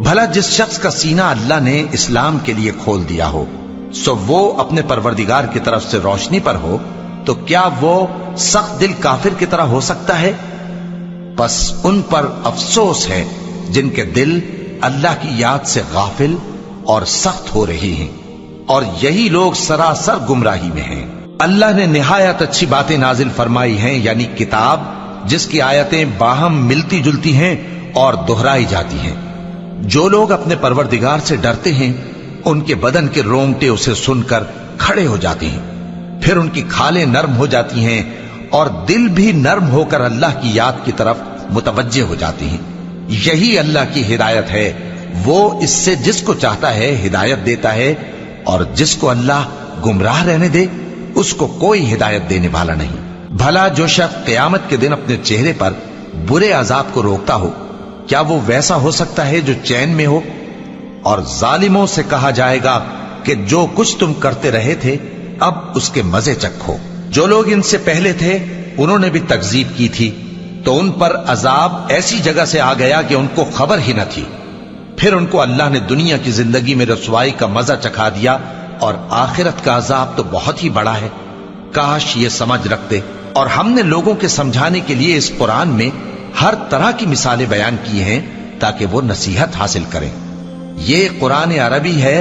بھلا جس شخص کا سینہ اللہ نے اسلام کے لیے کھول دیا ہو سو وہ اپنے پروردگار کی طرف سے روشنی پر ہو، تو کیا وہ سخت دل کافر کی طرح ہو سکتا ہے؟ بس ان پر افسوس ہے جن کے دل اللہ کی یاد سے غافل اور سخت ہو رہی ہیں، اور یہی لوگ سراسر گمراہی میں ہیں۔ اللہ نے نہایت اچھی باتیں نازل فرمائی ہیں، یعنی کتاب جس کی آیتیں باہم ملتی جلتی ہیں اور دہرائی جاتی ہیں۔ جو لوگ اپنے پروردگار سے ڈرتے ہیں ان کے بدن کے رونگٹے اسے سن کر کھڑے ہو جاتے ہیں، پھر ان کی کھالیں نرم ہو جاتی ہیں اور دل بھی نرم ہو کر اللہ کی یاد کی طرف متوجہ ہو جاتی ہیں۔ یہی اللہ کی ہدایت ہے، وہ اس سے جس کو چاہتا ہے ہدایت دیتا ہے، اور جس کو اللہ گمراہ رہنے دے اس کو کوئی ہدایت دینے والا نہیں۔ بھلا جو شخص قیامت کے دن اپنے چہرے پر برے عذاب کو روکتا ہو، کیا وہ ویسا ہو سکتا ہے جو چین میں ہو؟ اور ظالموں سے کہا جائے گا کہ جو کچھ تم کرتے رہے تھے اب اس کے مزے چکھو۔ جو لوگ ان سے پہلے تھے انہوں نے بھی تکذیب کی تھی، تو ان پر عذاب ایسی جگہ سے آ گیا کہ ان کو خبر ہی نہ تھی۔ پھر ان کو اللہ نے دنیا کی زندگی میں رسوائی کا مزہ چکھا دیا، اور آخرت کا عذاب تو بہت ہی بڑا ہے۔ کاش یہ سمجھ رکھتے۔ اور ہم نے لوگوں کے سمجھانے کے لیے اس قرآن میں ہر طرح کی مثالیں بیان کی ہیں تاکہ وہ نصیحت حاصل کریں۔ یہ قرآن عربی ہے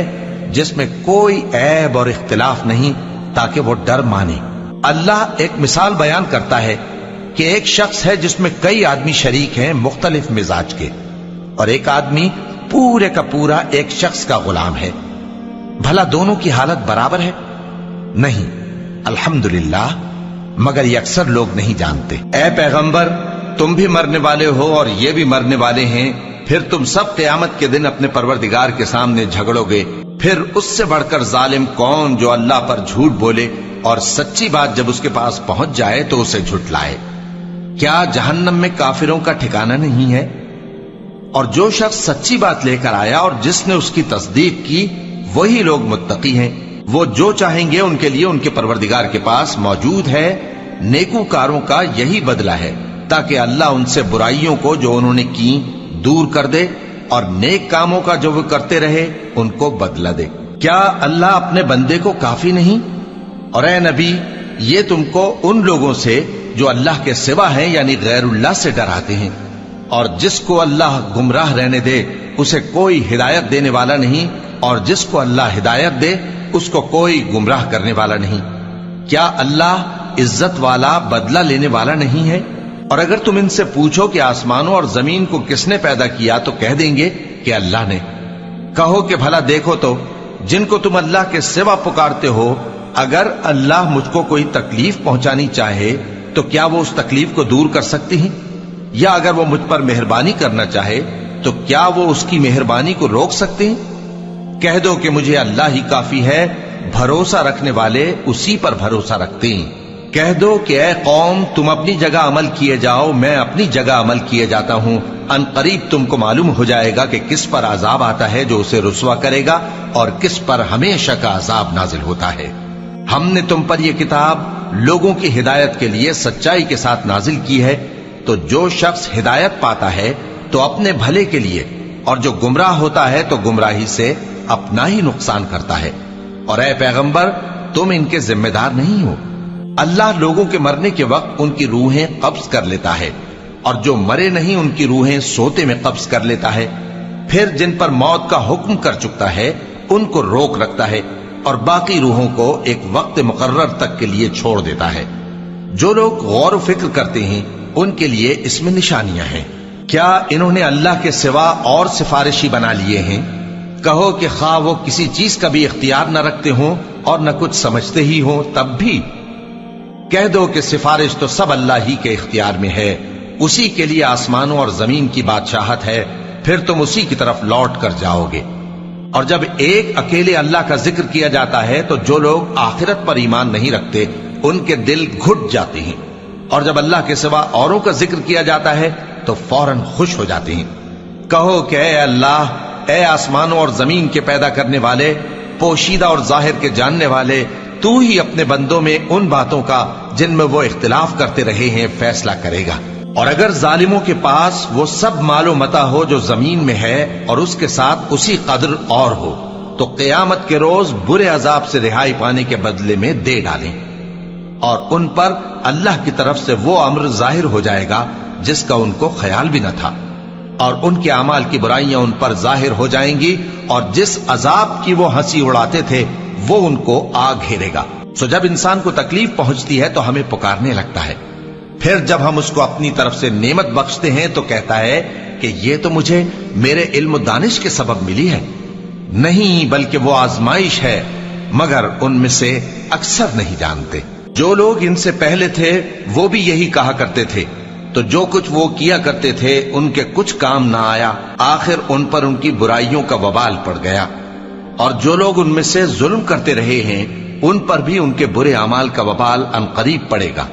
جس میں کوئی عیب اور اختلاف نہیں، تاکہ وہ ڈر مانے۔ اللہ ایک مثال بیان کرتا ہے کہ ایک شخص ہے جس میں کئی آدمی شریک ہیں مختلف مزاج کے، اور ایک آدمی پورے کا پورا ایک شخص کا غلام ہے۔ بھلا دونوں کی حالت برابر ہے؟ نہیں، الحمدللہ، مگر یہ اکثر لوگ نہیں جانتے۔ اے پیغمبر، تم بھی مرنے والے ہو اور یہ بھی مرنے والے ہیں، پھر تم سب قیامت کے دن اپنے پروردگار کے سامنے جھگڑو گے۔ پھر اس سے بڑھ کر ظالم کون جو اللہ پر جھوٹ بولے اور سچی بات جب اس کے پاس پہنچ جائے تو اسے جھٹلائے۔ کیا جہنم میں کافروں کا ٹھکانہ نہیں ہے؟ اور جو شخص سچی بات لے کر آیا اور جس نے اس کی تصدیق کی وہی لوگ متقی ہیں۔ وہ جو چاہیں گے ان کے لیے ان کے پروردگار کے پاس موجود ہے۔ نیکوکاروں کا یہی بدلہ ہے، تاکہ اللہ ان سے برائیوں کو جو انہوں نے کی دور کر دے، اور نیک کاموں کا جو وہ کرتے رہے ان کو بدلہ دے۔ کیا اللہ اپنے بندے کو کافی نہیں؟ اور اے نبی، یہ تم کو ان لوگوں سے جو اللہ کے سوا ہیں یعنی غیر اللہ سے ڈراتے ہیں، اور جس کو اللہ گمراہ رہنے دے اسے کوئی ہدایت دینے والا نہیں، اور جس کو اللہ ہدایت دے اس کو کوئی گمراہ کرنے والا نہیں۔ کیا اللہ عزت والا بدلہ لینے والا نہیں ہے؟ اور اگر تم ان سے پوچھو کہ آسمانوں اور زمین کو کس نے پیدا کیا تو کہہ دیں گے کہ اللہ نے۔ کہو کہ بھلا دیکھو تو جن کو تم اللہ کے سوا پکارتے ہو، اگر اللہ مجھ کو کوئی تکلیف پہنچانی چاہے تو کیا وہ اس تکلیف کو دور کر سکتی ہیں؟ یا اگر وہ مجھ پر مہربانی کرنا چاہے تو کیا وہ اس کی مہربانی کو روک سکتے ہیں؟ کہہ دو کہ مجھے اللہ ہی کافی ہے، بھروسہ رکھنے والے اسی پر بھروسہ رکھتے ہیں۔ کہہ دو کہ اے قوم، تم اپنی جگہ عمل کیے جاؤ، میں اپنی جگہ عمل کیے جاتا ہوں۔ ان قریب تم کو معلوم ہو جائے گا کہ کس پر عذاب آتا ہے جو اسے رسوا کرے گا، اور کس پر ہمیشہ کا عذاب نازل ہوتا ہے۔ ہم نے تم پر یہ کتاب لوگوں کی ہدایت کے لیے سچائی کے ساتھ نازل کی ہے، تو جو شخص ہدایت پاتا ہے تو اپنے بھلے کے لیے، اور جو گمراہ ہوتا ہے تو گمراہی سے اپنا ہی نقصان کرتا ہے۔ اور اے پیغمبر، تم ان کے ذمہ دار نہیں ہو۔ اللہ لوگوں کے مرنے کے وقت ان کی روحیں قبض کر لیتا ہے، اور جو مرے نہیں ان کی روحیں سوتے میں قبض کر لیتا ہے۔ پھر جن پر موت کا حکم کر چکتا ہے ان کو روک رکھتا ہے، اور باقی روحوں کو ایک وقت مقرر تک کے لیے چھوڑ دیتا ہے۔ جو لوگ غور و فکر کرتے ہیں ان کے لیے اس میں نشانیاں ہیں۔ کیا انہوں نے اللہ کے سوا اور سفارشی بنا لیے ہیں؟ کہو کہ خواہ وہ کسی چیز کا بھی اختیار نہ رکھتے ہوں اور نہ کچھ سمجھتے ہی ہوں تب بھی کہہ دو کہ سفارش تو سب اللہ ہی کے اختیار میں ہے، اسی کے لیے آسمانوں اور زمین کی بادشاہت ہے، پھر تم اسی کی طرف لوٹ کر جاؤ گے۔ اور جب ایک اکیلے اللہ کا ذکر کیا جاتا ہے تو جو لوگ آخرت پر ایمان نہیں رکھتے ان کے دل گھٹ جاتے ہیں، اور جب اللہ کے سوا اوروں کا ذکر کیا جاتا ہے تو فوراً خوش ہو جاتے ہیں۔ کہو کہ اے اللہ، اے آسمانوں اور زمین کے پیدا کرنے والے، پوشیدہ اور ظاہر کے جاننے والے، تو ہی اپنے بندوں میں ان باتوں کا جن میں وہ اختلاف کرتے رہے ہیں فیصلہ کرے گا۔ اور اگر ظالموں کے پاس وہ سب مال و متا ہو جو زمین میں ہے اور اس کے ساتھ اسی قدر اور ہو تو قیامت کے روز برے عذاب سے رہائی پانے کے بدلے میں دے ڈالیں، اور ان پر اللہ کی طرف سے وہ امر ظاہر ہو جائے گا جس کا ان کو خیال بھی نہ تھا، اور ان کے اعمال کی برائیاں ان پر ظاہر ہو جائیں گی، اور جس عذاب کی وہ ہنسی اڑاتے تھے وہ ان کو آ گھیرے گا۔ سو جب انسان کو تکلیف پہنچتی ہے تو ہمیں پکارنے لگتا ہے، پھر جب ہم اس کو اپنی طرف سے نعمت بخشتے ہیں تو کہتا ہے کہ یہ تو مجھے میرے علم و دانش کے سبب ملی ہے۔ نہیں، بلکہ وہ آزمائش ہے، مگر ان میں سے اکثر نہیں جانتے۔ جو لوگ ان سے پہلے تھے وہ بھی یہی کہا کرتے تھے، تو جو کچھ وہ کیا کرتے تھے ان کے کچھ کام نہ آیا، آخر ان پر ان کی برائیوں کا وبال پڑ گیا۔ اور جو لوگ ان میں سے ظلم کرتے رہے ہیں ان پر بھی ان کے برے اعمال کا وبال عنقریب پڑے گا،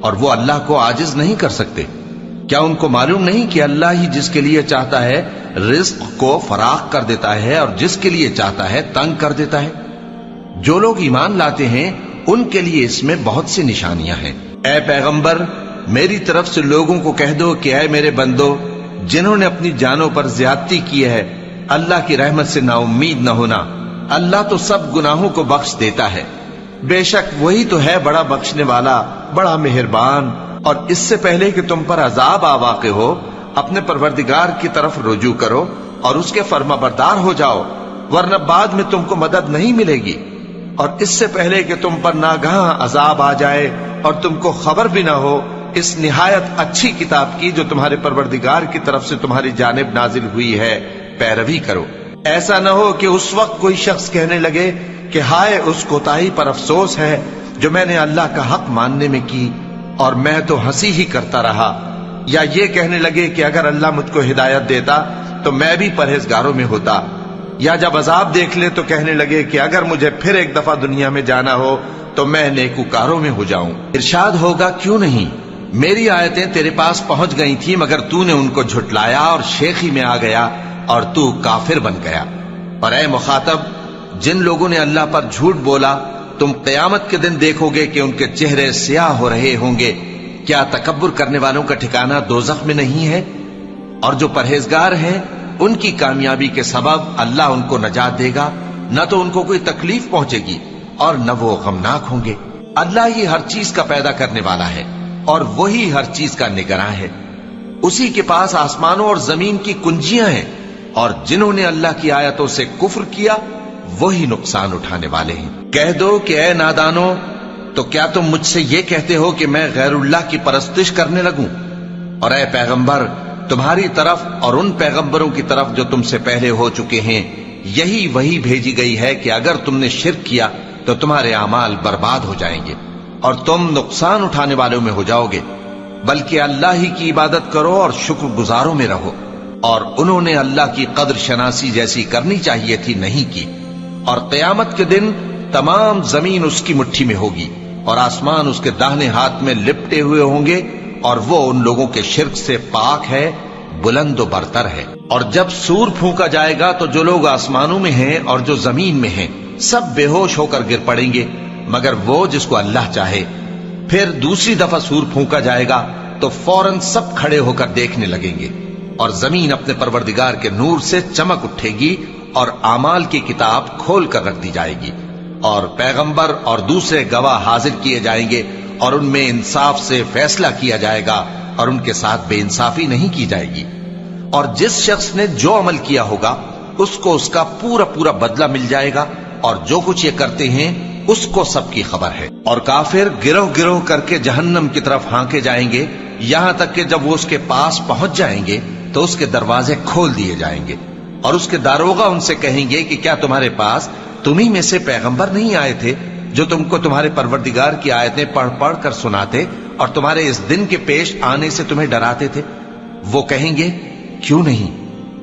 اور وہ اللہ کو عاجز نہیں کر سکتے۔ کیا ان کو معلوم نہیں کہ اللہ ہی جس کے لیے چاہتا ہے رزق کو فراخ کر دیتا ہے اور جس کے لیے چاہتا ہے تنگ کر دیتا ہے؟ جو لوگ ایمان لاتے ہیں ان کے لیے اس میں بہت سی نشانیاں ہیں۔ اے پیغمبر، میری طرف سے لوگوں کو کہہ دو کہ اے میرے بندو، جنہوں نے اپنی جانوں پر زیادتی کی ہے، اللہ کی رحمت سے نا امید نہ ہونا۔ اللہ تو سب گناہوں کو بخش دیتا ہے، بے شک وہی تو ہے بڑا بخشنے والا، بڑا مہربان۔ اور اس سے پہلے کہ تم پر عذاب آ واقع ہو، اپنے پروردگار کی طرف رجوع کرو اور اس کے فرما بردار ہو جاؤ، ورنہ بعد میں تم کو مدد نہیں ملے گی۔ اور اس سے پہلے کہ تم پر ناگہاں عذاب آ جائے اور تم کو خبر بھی نہ ہو، اس نہایت اچھی کتاب کی جو تمہارے پروردگار کی طرف سے تمہاری جانب نازل ہوئی ہے پیروی کرو۔ ایسا نہ ہو کہ اس وقت کوئی شخص کہنے لگے کہ ہائے اس کوتاہی پر افسوس ہے جو میں نے اللہ کا حق ماننے میں کی، اور میں تو ہنسی ہی کرتا رہا، یا یہ کہنے لگے کہ اگر اللہ مجھ کو ہدایت دیتا تو میں بھی پرہیزگاروں میں ہوتا، یا جب عذاب دیکھ لے تو کہنے لگے کہ اگر مجھے پھر ایک دفعہ دنیا میں جانا ہو تو میں نیکوکاروں میں ہو جاؤں۔ ارشاد ہوگا کیوں نہیں، میری آیتیں تیرے پاس پہنچ گئی تھی مگر تو نے ان کو جھٹلایا اور شیخی میں آ گیا اور تو کافر بن گیا۔ اور اے مخاطب، جن لوگوں نے اللہ پر جھوٹ بولا تم قیامت کے دن دیکھو گے کہ ان کے چہرے سیاہ ہو رہے ہوں گے۔ کیا تکبر کرنے والوں کا ٹھکانہ دوزخ میں نہیں ہے؟ اور جو پرہیزگار ہیں ان کی کامیابی کے سبب اللہ ان کو نجات دے گا، نہ تو ان کو کوئی تکلیف پہنچے گی اور نہ وہ غمناک ہوں گے۔ اللہ ہی ہر چیز کا پیدا کرنے والا ہے اور وہی ہر چیز کا نگراں ہے۔ اسی کے پاس آسمانوں اور زمین کی کنجیاں ہیں، اور جنہوں نے اللہ کی آیتوں سے کفر کیا وہی نقصان اٹھانے والے ہیں۔ کہہ دو کہ اے نادانو، تو کیا تم مجھ سے یہ کہتے ہو کہ میں غیر اللہ کی پرستش کرنے لگوں؟ اور اے پیغمبر، تمہاری طرف اور ان پیغمبروں کی طرف جو تم سے پہلے ہو چکے ہیں یہی وہی بھیجی گئی ہے کہ اگر تم نے شرک کیا تو تمہارے اعمال برباد ہو جائیں گے اور تم نقصان اٹھانے والوں میں ہو جاؤ گے، بلکہ اللہ ہی کی عبادت کرو اور شکر گزاروں میں رہو۔ اور انہوں نے اللہ کی قدر شناسی جیسی کرنی چاہیے تھی نہیں کی۔ اور قیامت کے دن تمام زمین اس کی مٹھی میں ہوگی اور آسمان اس کے داہنے ہاتھ میں لپٹے ہوئے ہوں گے، اور وہ ان لوگوں کے شرک سے پاک ہے، بلند و برتر ہے۔ اور جب سور پھونکا جائے گا تو جو لوگ آسمانوں میں ہیں اور جو زمین میں ہیں سب بے ہوش ہو کر گر پڑیں گے مگر وہ جس کو اللہ چاہے۔ پھر دوسری دفعہ سور پھونکا جائے گا تو فوراً سب کھڑے ہو کر دیکھنے لگیں گے، اور زمین اپنے پروردگار کے نور سے چمک اٹھے گی اور اعمال کی کتاب کھول کر رکھ دی جائے گی، اور پیغمبر اور دوسرے گواہ حاضر کیے جائیں گے، اور ان میں انصاف سے فیصلہ کیا جائے گا اور ان کے ساتھ بے انصافی نہیں کی جائے گی۔ اور جس شخص نے جو عمل کیا ہوگا اس کو اس کا پورا پورا بدلہ مل جائے گا، اور جو کچھ یہ کرتے ہیں اس کو سب کی خبر ہے۔ اور کافر گروہ گروہ کر کے جہنم کی طرف ہانکے جائیں گے، یہاں تک کہ جب وہ اس کے پاس پہنچ جائیں گے تو اس کے دروازے کھول دیے جائیں گے، اور اس کے داروغہ ان سے کہیں گے کہ کیا تمہارے پاس تمہیں میں سے پیغمبر نہیں آئے تھے جو تم کو تمہارے پروردگار کی آیتیں پڑھ پڑھ کر سناتے اور تمہارے اس دن کے پیش آنے سے تمہیں ڈراتے تھے؟ وہ کہیں گے کیوں نہیں،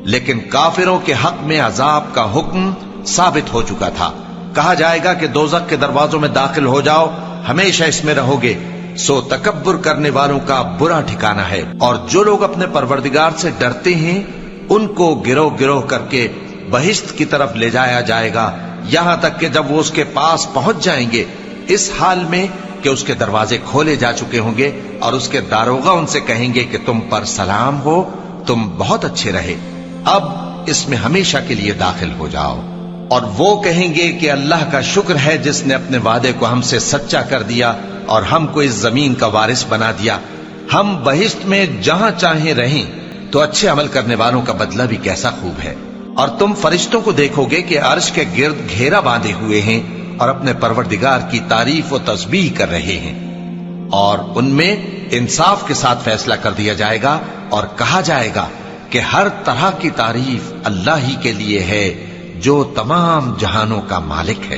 لیکن کافروں کے حق میں عذاب کا حکم ثابت ہو چکا تھا۔ کہا جائے گا کہ دوزخ کے دروازوں میں داخل ہو جاؤ، ہمیشہ اس میں رہو گے، سو تکبر کرنے والوں کا برا ٹھکانہ ہے۔ اور جو لوگ اپنے پروردگار سے ڈرتے ہیں ان کو گروہ گروہ کر کے بہشت کی طرف لے جایا جائے گا، یہاں تک کہ جب وہ اس کے پاس پہنچ جائیں گے اس حال میں کہ اس کے دروازے کھولے جا چکے ہوں گے اور اس کے داروغہ ان سے کہیں گے کہ تم پر سلام ہو، تم بہت اچھے رہے، اب اس میں ہمیشہ کے لیے داخل ہو جاؤ۔ اور وہ کہیں گے کہ اللہ کا شکر ہے جس نے اپنے وعدے کو ہم سے سچا کر دیا اور ہم کو اس زمین کا وارث بنا دیا، ہم بہشت میں جہاں چاہیں رہیں، تو اچھے عمل کرنے والوں کا بدلہ بھی کیسا خوب ہے۔ اور تم فرشتوں کو دیکھو گے کہ عرش کے گرد گھیرا باندھے ہوئے ہیں اور اپنے پروردگار کی تعریف و تسبیح کر رہے ہیں، اور ان میں انصاف کے ساتھ فیصلہ کر دیا جائے گا اور کہا جائے گا کہ ہر طرح کی تعریف اللہ ہی کے لیے ہے جو تمام جہانوں کا مالک ہے۔